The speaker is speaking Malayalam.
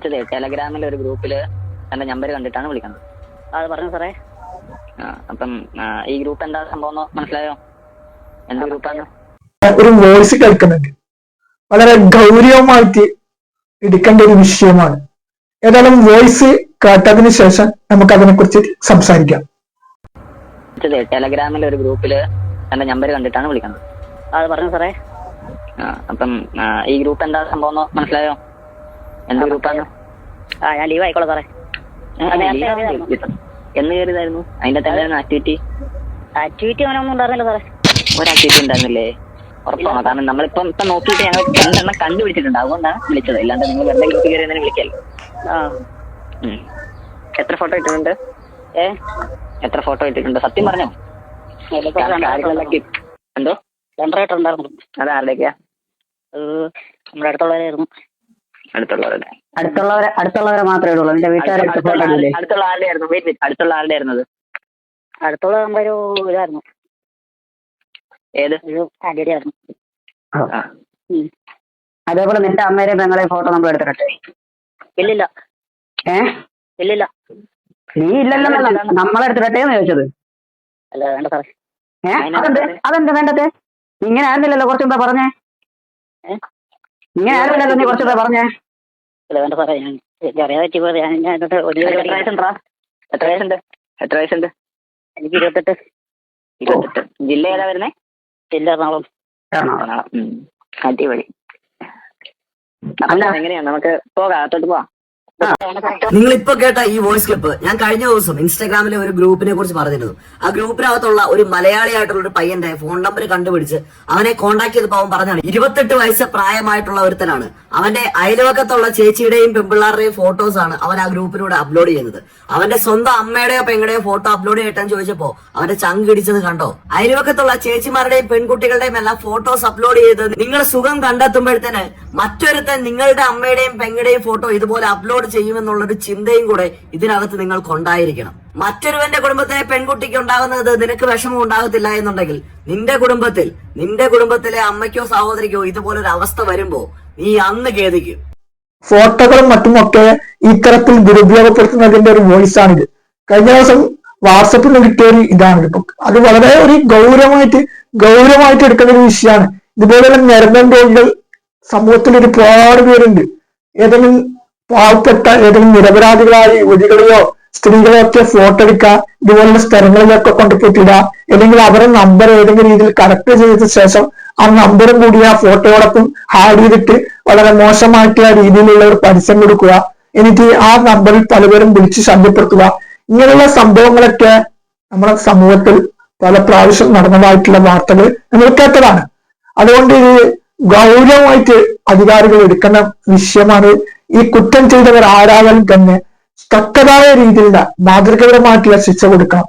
ടെലഗ്രാമിൽ ഒരു ഗ്രൂപ്പില് എന്റെ നമ്പർ കണ്ടിട്ടാണ് വിളിക്കുന്നത്. അത് പറഞ്ഞു സാറേ. അപ്പം ഈ ഗ്രൂപ്പ് എന്താ സംഭവം മനസ്സിലായോ? എന്ത് ഗ്രൂപ്പാണ്? ഒരു വോയിസ് കേൾക്കുന്നുണ്ട്, വളരെ ഗൗരവമായിട്ട് എടുക്കേണ്ട ഒരു വിഷയമാണ്. ഏതായാലും വോയിസ് കേട്ടതിന് ശേഷം നമുക്ക് അതിനെ കുറിച്ച് സംസാരിക്കാം. ടെലഗ്രാമിൽ ഒരു ഗ്രൂപ്പില് എന്റെ നമ്പർ കണ്ടിട്ടാണ് വിളിക്കുന്നത്. അത് പറഞ്ഞു സാറേ. അപ്പം ഈ ഗ്രൂപ്പ് എന്താ സംഭവം മനസ്സിലായോ? എന്ത് ഗ്രൂപ്പാണ്? ഞാൻ ലീവ് ആയിക്കോളാം സാറേ. എന്ന് കയറിയതായിരുന്നു? അതിന്റെ തന്നെ ആക്ടിവിറ്റി അങ്ങനെയൊന്നും ഉണ്ടായിരുന്നില്ല സാറേ. ഒരു ആക്ടിവിറ്റി ഉണ്ടായിരുന്നില്ലേ? ഉറപ്പാണോ? കാരണം നമ്മളിപ്പം നോക്കിയിട്ട് ഞങ്ങൾ രണ്ടെണ്ണം കണ്ടുപിടിച്ചിട്ടുണ്ട്, അതുകൊണ്ടാണ് വിളിച്ചത്. ഇല്ലാണ്ട് നിങ്ങൾ വെറുതെ ഗ്രൂപ്പ് കയറി തന്നെ വിളിക്കല്ലോ. എത്ര ഫോട്ടോ ഇട്ടിട്ടുണ്ട്? എത്ര ഫോട്ടോ ഇട്ടിട്ടുണ്ട്? സത്യം പറഞ്ഞോ? എന്തോ രണ്ടരായിട്ടുണ്ടായിരുന്നു. അത് ആരുടെയൊക്കെയാ? നമ്മുടെ അടുത്തുള്ളവരായിരുന്നു. അടുത്തുള്ളവരെ മാത്രമേ ഉള്ളൂ. എന്റെ വീട്ടുകാരെ അടുത്തുള്ള ആരുടെ ആയിരുന്നു? അടുത്തുള്ള ആരുടെ ആയിരുന്നത്? അടുത്തുള്ള ഒരു ഇതായിരുന്നു. ഏത്? ഒരു ആന്റിയുടെ ആയിരുന്നു. അതേപോലെ നിന്റെ അമ്മയുടെ പെങ്ങളെ ഫോട്ടോ നമ്മൾ എടുത്തിട്ടെ? ഇല്ലില്ല. ഇല്ലില്ല. നീ ഇല്ലല്ലോ നമ്മളെടുത്തിട്ടെ എന്ന് ചോദിച്ചത്. അല്ല വേണ്ട സാറേ. അതെന്താ വേണ്ടത്? ഇങ്ങനെ ആയിരുന്നില്ലല്ലോ കുറച്ച് മുമ്പേ പറഞ്ഞേ. ഇങ്ങനെ ആയിരുന്നില്ലല്ലോ നീ കുറച്ച് മുമ്പേ പറഞ്ഞേ. അല്ല വേണ്ട സാറേ, ഞാൻ അറിയാതെ പറ്റിപ്പോയത്. എത്ര വയസ്സുണ്ട്? എനിക്ക് 28. ജില്ല ഏതാ വരുന്നേ? ജില്ല എറണാകുളം. അടിപൊളി. അല്ല എങ്ങനെയാ, നമുക്ക് പോകാം, അകത്തോട്ട് പോവാം. നിങ്ങൾ ഇപ്പൊ കേട്ട ഈ വോയിസ് ക്ലിപ്പ് ഞാൻ കഴിഞ്ഞ ദിവസം ഇൻസ്റ്റാഗ്രാമിലെ ഒരു ഗ്രൂപ്പിനെ കുറിച്ച് പറഞ്ഞിരുന്നു. ആ ഗ്രൂപ്പിനകത്തുള്ള ഒരു മലയാളിയായിട്ടുള്ള ഒരു പയ്യന്റെ ഫോൺ നമ്പർ കണ്ടുപിടിച്ച് അവനെ കോണ്ടാക്ട് ചെയ്തപ്പോൾ അവൻ പറഞ്ഞാണ് 28 വയസ്സ് പ്രായമായിട്ടുള്ള ഒരുത്തനാണ്. അവന്റെ അയൽവക്കത്തുള്ള ചേച്ചിയുടെയും പെമ്പിള്ളാരുടെയും ഫോട്ടോസ് ആണ് അവൻ ആ ഗ്രൂപ്പിലൂടെ അപ്ലോഡ് ചെയ്യുന്നത്. അവന്റെ സ്വന്തം അമ്മയുടെയോ പെങ്ങളുടെയോ ഫോട്ടോ അപ്ലോഡ് ചെയ്യട്ടെന്ന് ചോദിച്ചപ്പോ അവന്റെ ചങ്ക് ഇടിച്ചത് കണ്ടോ? അയൽവക്കത്തുള്ള ചേച്ചിമാരുടെയും പെൺകുട്ടികളുടെയും എല്ലാം ഫോട്ടോസ് അപ്ലോഡ് ചെയ്ത് നിങ്ങൾ സുഖം കണ്ടെത്തുമ്പോഴത്തേന് മറ്റൊരുത്തൻ നിങ്ങളുടെ അമ്മയുടെയും പെങ്ങളുടെയും ഫോട്ടോ ഇതുപോലെ അപ്ലോഡ് ചെയ്യുമെന്നുള്ളൊരു ചിന്തയും കൂടെ ഇതിനകത്ത് നിങ്ങൾക്കുണ്ടായിരിക്കണം. മറ്റൊരുവന്റെ കുടുംബത്തിലെ പെൺകുട്ടിക്ക് ഉണ്ടാകുന്നത് നിനക്ക് വിഷമം ഉണ്ടാകത്തില്ല എന്നുണ്ടെങ്കിൽ നിന്റെ കുടുംബത്തിലെ അമ്മയ്ക്കോ സഹോദരിക്കോ ഇതുപോലൊരു അവസ്ഥ വരുമ്പോ നീ അന്ന് ഖേദിക്കും. ഫോട്ടോകളും മറ്റുമൊക്കെ ഇത്തരത്തിൽ ദുരുപയോഗപ്പെടുത്തുന്നതിന്റെ ഒരു വോയിസ് ആണിത്. കഴിഞ്ഞ ദിവസം വാട്സപ്പിൽ നിന്ന് കിട്ടിയ ഒരു ഇതാണ്. അത് വളരെ ഒരു ഗൗരവമായിട്ട് എടുക്കുന്ന ഒരു വിഷയമാണ്. ഇതുപോലെയുള്ള ഞരമ്പൻ രോഗികൾ സമൂഹത്തിൽ ഒരുപാട് പേരുണ്ട്. ഏതെങ്കിലും പാവപ്പെട്ട ഏതെങ്കിലും നിരപരാധികളായ യുവതികളെയോ സ്ത്രീകളെയോ ഒക്കെ ഫോട്ടോ എടുക്കുക, ഇതുപോലുള്ള സ്ഥലങ്ങളിലൊക്കെ കൊണ്ടുപോയിട്ടിടുക, അല്ലെങ്കിൽ അവരുടെ നമ്പർ ഏതെങ്കിലും രീതിയിൽ കറക്റ്റ് ചെയ്ത ശേഷം ആ നമ്പറും കൂടി ആ ഫോട്ടോയോടൊപ്പം ഹാഡ് ചെയ്തിട്ട് വളരെ മോശമായിട്ടുള്ള രീതിയിലുള്ള ഒരു പരസ്യം കൊടുക്കുക, എന്നിട്ട് ആ നമ്പറിൽ പലവരും വിളിച്ച് ശല്യപ്പെടുത്തുക. ഇങ്ങനെയുള്ള സംഭവങ്ങളൊക്കെ നമ്മുടെ സമൂഹത്തിൽ പല പ്രാവശ്യം നടന്നതായിട്ടുള്ള വാർത്തകൾ നമ്മൾ കേട്ടതാണ്. അതുകൊണ്ട് ഇത് ഗൗരവമായിട്ട് അധികാരികൾ എടുക്കുന്ന വിഷയമാണ്. ഈ കുറ്റം ചെയ്തവർ ആരായാലും തന്നെ തക്കതായ രീതിയിലുള്ള മാതൃകപരമായിട്ടുള്ള ശിക്ഷ കൊടുക്കണം.